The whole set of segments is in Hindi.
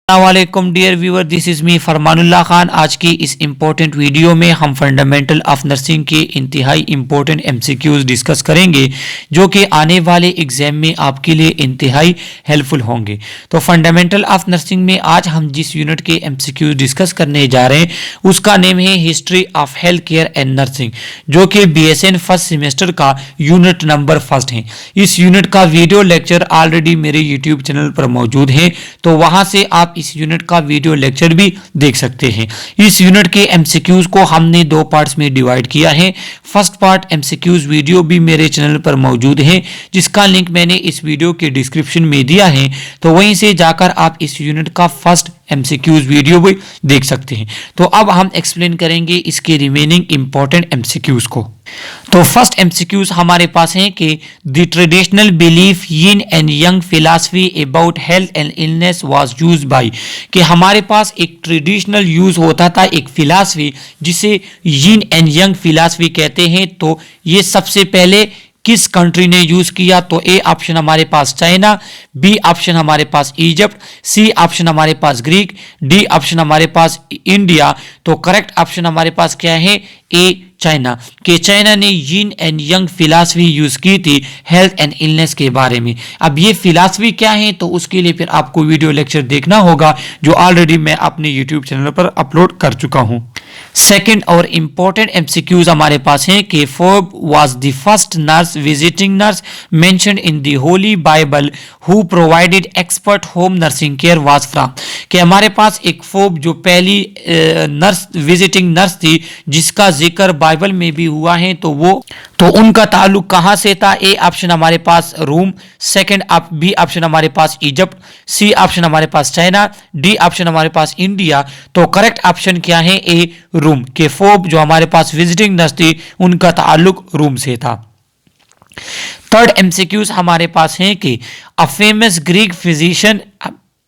अस्सलामुअलैकुम dear viewer, this is me Farmanullah Khan. आज की इस इम्पोर्टेंट वीडियो में हम फंडामेंटल ऑफ नर्सिंग के इंतहाई इम्पोर्टेंट एमसीक्यूज डिस्कस करेंगे जो कि आने वाले एग्जाम में आपके लिए इंतहाई हेल्पफुल होंगे। तो फंडामेंटल ऑफ नर्सिंग में आज हम जिस यूनिट के एमसीक्यूज डिस्कस करने जा रहे हैं उसका नेम है history of health care and nursing, जो कि BSN फर्स्ट सेमेस्टर का यूनिट नंबर फर्स्ट है। इस यूनिट का वीडियो लेक्चर ऑलरेडी मेरे यूट्यूब चैनल पर मौजूद है, तो वहां से आप इस यूनिट का वीडियो लेक्चर भी देख सकते हैं। इस यूनिट के एमसीक्यूज को हमने दो पार्ट्स में डिवाइड किया है। फर्स्ट पार्ट एमसीक्यूज वीडियो भी मेरे चैनल पर मौजूद है, जिसका लिंक मैंने इस वीडियो के डिस्क्रिप्शन में दिया है, तो वहीं से जाकर आप इस यूनिट का फर्स्ट एमसीक्यूज वीडियो भी देख सकते हैं। तो अब हम एक्सप्लेन करेंगे इसके रिमेनिंग इंपॉर्टेंट एमसीक्यूज को। तो फर्स्ट एमसीक्यूज हमारे पास है कि the traditional belief yin and young philosophy about health and illness was used by, कि हमारे पास एक ट्रेडिशनल यूज होता था एक फिलॉसफी जिसे यिन एंड यंग फिलॉसफी कहते हैं। तो ये सबसे पहले किस कंट्री ने यूज किया? तो ए ऑप्शन हमारे पास चाइना, बी ऑप्शन हमारे पास इजिप्ट, सी ऑप्शन हमारे पास ग्रीक, डी ऑप्शन हमारे पास इंडिया। तो करेक्ट ऑप्शन हमारे पास क्या है? ए चाइना, के चाइना ने yin and young philosophy use की थी हेल्थ एंड इलनेस के बारे में। अब ये फिलॉसफी क्या है, तो उसके लिए फिर आपको वीडियो लेक्चर देखना होगा जो ऑलरेडी मैं अपने यूट्यूब चैनल पर अपलोड कर चुका हूं। सेकंड और इंपॉर्टेंट एमसीक्यूज हमारे पास हैं कि फोर्ब was the first nurse visiting nurse mentioned in the Holi Bible who provided expert home nursing care was from, कि हमारे पास एक फोर्ब जो पहली नर्स विजिटिंग नर्स थी जिसका जिक्र बाइबल में भी हुआ है, तो उनका ताल्लुक कहां से था? ए ऑप्शन हमारे पास रोम, सेकंड बी ऑप्शन हमारे पास इजिप्ट, सी ऑप्शन हमारे पास चाइना, डी ऑप्शन हमारे पास इंडिया। तो करेक्ट ऑप्शन क्या है? ए रोम, के फोर्ब जो हमारे पास विजिटिंग नर्स थी उनका ताल्लुक रोम से था। थर्ड एमसीक्यूज हमारे पास है कि a famous Greek physician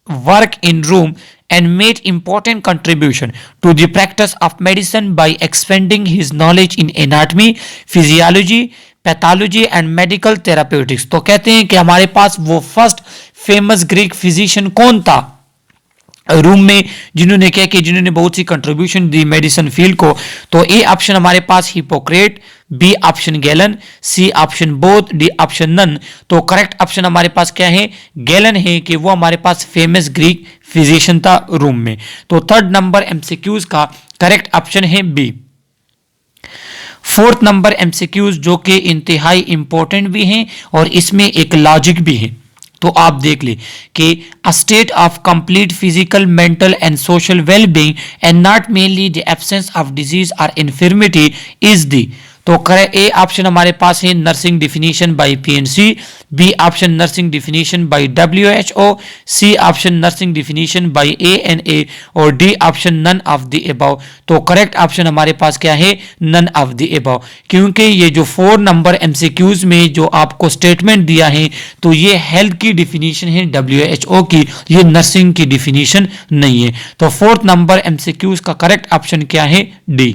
work in Rome and made important contribution to the practice of medicine by expanding his knowledge in anatomy, physiology, pathology and medical therapeutics. तो कहते हैं कि हमारे पास वो फर्स्ट फेमस ग्रीक फिजिशियन कौन था रूम में जिन्होंने क्या कि जिन्होंने बहुत सी कंट्रीब्यूशन दी मेडिसिन फील्ड को? तो ए ऑप्शन हमारे पास Hippocrates, B option Galen, C option both, D option none. तो करेक्ट ऑप्शन हमारे पास क्या है? गैलन है, कि वो हमारे पास फेमस ग्रीक फिजिशियन था रूम में। तो थर्ड नंबर एमसीक्यूज का करेक्ट ऑप्शन है बी। फोर्थ नंबर एमसीक्यूज जो कि इंतहाई इंपॉर्टेंट भी हैं और इसमें एक लॉजिक भी है, तो आप देख ले कि a state of complete physical mental and social wellbeing and not mainly the absence of disease और इन्फर्मिटी इज दी। तो ए ऑप्शन हमारे पास है nursing definition by PNC, B option nursing definition by WHO, C option nursing definition by ANA और D option none of the above. तो करेक्ट ऑप्शन हमारे पास क्या है? नन ऑफ द अबव, क्योंकि ये जो 4 नंबर एमसीक्यूज में जो आपको स्टेटमेंट दिया है तो ये हेल्थ की डिफिनीशन है WHO की, ये नर्सिंग की डिफिनीशन नहीं है। तो फोर्थ नंबर एमसीक्यूज का करेक्ट ऑप्शन क्या है? डी।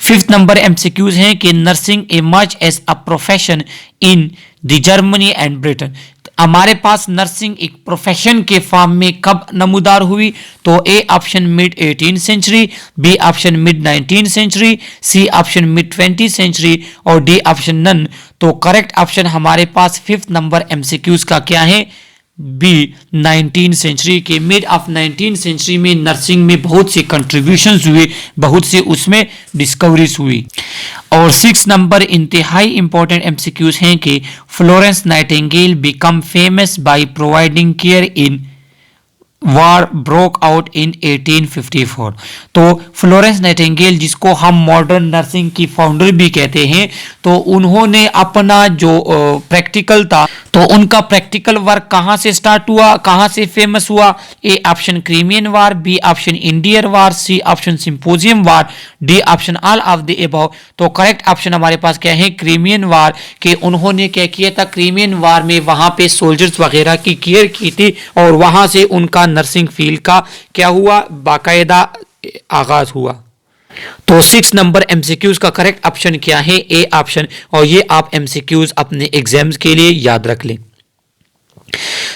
फिफ्थ नंबर एमसीक्यूज हैं कि nursing emerge as a profession in the Germany and Britain. हमारे पास नर्सिंग एक प्रोफेशन के फॉर्म में कब नमूदार हुई? तो A option mid 18th century, B option mid 19th century, C option mid 20th century और डी ऑप्शन नन। तो करेक्ट ऑप्शन हमारे पास फिफ्थ नंबर एमसीक्यूज का क्या है? बी 19th सेंचुरी के मिड ऑफ 19th सेंचुरी में नर्सिंग में बहुत से कंट्रीब्यूशंस हुए, बहुत से उसमें डिस्कवरीज हुई। और 6 नंबर इंतहाई इंपॉर्टेंट एमसीक्यूज हैं कि Florence Nightingale become famous by providing care in war broke out in 1854। तो फ्लोरेंस नाइटिंगेल जिसको हम मॉडर्न नर्सिंग की फाउंडर भी कहते हैं, तो उन्होंने अपना जो प्रैक्टिकल था तो उनका प्रैक्टिकल वर्क कहां से स्टार्ट हुआ, कहां से फेमस हुआ? A option Crimean war, B option Indian war, C option symposium war, D option all of the above. तो करेक्ट ऑप्शन हमारे पास क्या है? क्रीमियन वार, के उन्होंने क्या किया था? क्रीमियन वार में वहां पे सोल्जर्स वगैरह की केयर की थी और वहां से उनका नर्सिंग फील्ड का क्या हुआ? बाकायदा आगाज हुआ। तो 6 नंबर एमसीक्यूज का करेक्ट ऑप्शन क्या है? A option. और ये आप एमसीक्यूज अपने एग्जाम्स के लिए याद रख लें।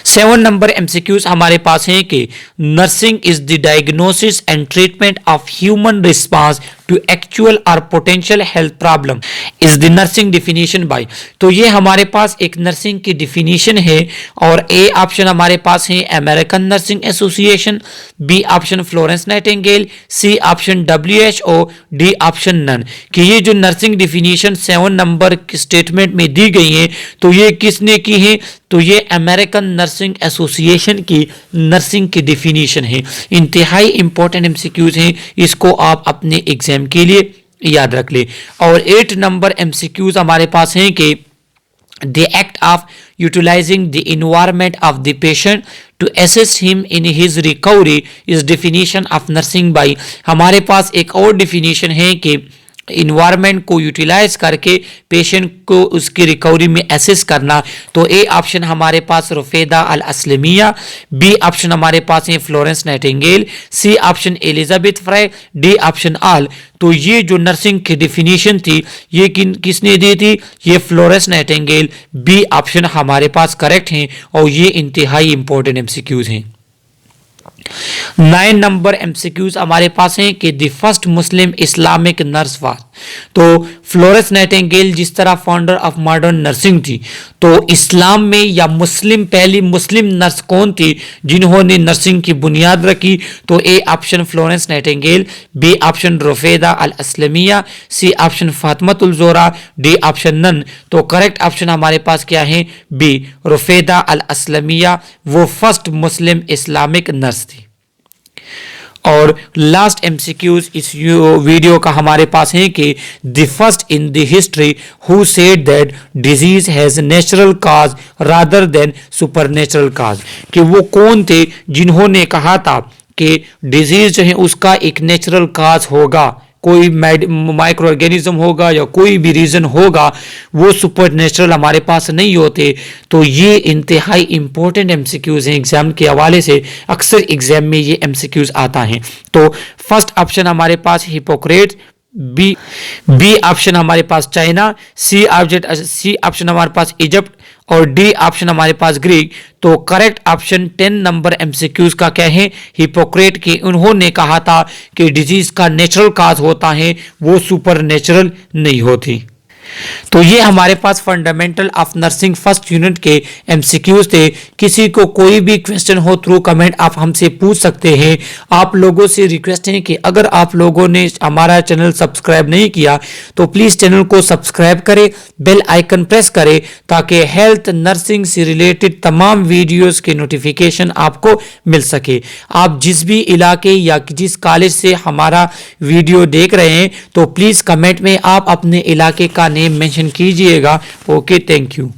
7 नंबर एमसीक्यूज हमारे पास हैं कि nursing is the diagnosis and treatment of human response to actual और potential health problem is the nursing definition by. तो ये हमारे पास एक नर्सिंग की डिफिनीशन है और ए ऑप्शन हमारे पास है American nursing association, B option Florence Nightingale, C option WHO, D option none. कि ये जो नर्सिंग डिफिनीशन 7 नंबर स्टेटमेंट में दी गई है तो ये किसने की है, तो ये अमेरिकन नर्सिंग एसोसिएशन की नर्सिंग की डिफिनीशन है। इंतहाई इंपॉर्टेंट एमसीक्यूज हैं, इसको आप अपने एग्जाम के लिए याद रख ले। और 8 नंबर एमसीक्यूज हमारे पास हैं कि the act of utilizing the environment of the patient to assist him in his recovery is definition of nursing by। हमारे पास एक और डिफिनीशन है कि इन्वायरमेंट को यूटिलाइज करके पेशेंट को उसकी रिकवरी में असिस्ट करना। तो ए ऑप्शन हमारे पास रुफेदा अल असलमिया, बी ऑप्शन हमारे पास है Florence Nightingale, C option Elizabeth Fry, D option all. तो ये जो नर्सिंग की डिफिनीशन थी ये किसने दी थी, ये फ्लोरेंस नाइटिंगेल। बी ऑप्शन हमारे पास करेक्ट हैं और ये इंतहाई इंपॉर्टेंट एमसीक्यूज हैं। 9 नंबर एमसीक्यूज हमारे पास हैं कि the first Muslim Islamic nurse was. तो फ्लोरेंस नाइटिंगेल जिस तरह फाउंडर ऑफ मॉडर्न नर्सिंग थी, तो इस्लाम में या पहली मुस्लिम नर्स कौन थी जिन्होंने नर्सिंग की बुनियाद रखी, तो A option Florence Nightingale, B option Rufaida al Aslamia, C option Fatimatul Zohra, D option none. तो करेक्ट ऑप्शन हमारे पास क्या है, बी रुफेदा अल असलमिया, वो फर्स्ट मुस्लिम इस्लामिक नर्स थी। और लास्ट एमसीक्यूज इस वीडियो का हमारे पास है कि the first in the history who said that disease has natural cause rather than supernatural cause. कि वो कौन थे जिन्होंने कहा था कि डिजीज जो है उसका एक नेचुरल काज होगा, कोई माइक्रो ऑर्गेनिज्म होगा या कोई भी रीजन होगा, वो सुपर नेचुरल हमारे पास नहीं होते। तो ये इंतहाई इंपॉर्टेंट एमसीक्यूज हैं एग्जाम के हवाले से, अक्सर एग्जाम में ये एमसीक्यूज आता है। तो फर्स्ट ऑप्शन हमारे पास हिपोक्रेट्स, बी ऑप्शन हमारे पास चाइना, सी ऑप्शन हमारे पास इजिप्ट और डी ऑप्शन हमारे पास ग्रीक। तो करेक्ट ऑप्शन 10 नंबर एमसीक्यूज का क्या है, हिपोक्रेट के उन्होंने कहा था कि डिजीज का नेचुरल काज होता है, वो सुपर नेचुरल नहीं होती। तो ये हमारे पास fundamental of nursing first unit के एमसीक्यूज थे। किसी को कोई भी क्वेश्चन हो थ्रू कमेंट आप हमसे पूछ सकते हैं। आप लोगों से रिक्वेस्ट है कि अगर आप लोगों ने हमारा चैनल सब्सक्राइब नहीं किया तो प्लीज चैनल को सब्सक्राइब करें, बेल आइकन प्रेस करें ताकि हेल्थ नर्सिंग से रिलेटेड तमाम वीडियोस के नोटिफिकेशन आपको मिल सके। आप जिस भी इलाके या जिस कॉलेज से हमारा वीडियो देख रहे हैं तो प्लीज कमेंट में आप अपने इलाके का नेम मेंशन कीजिएगा। Okay, thank you.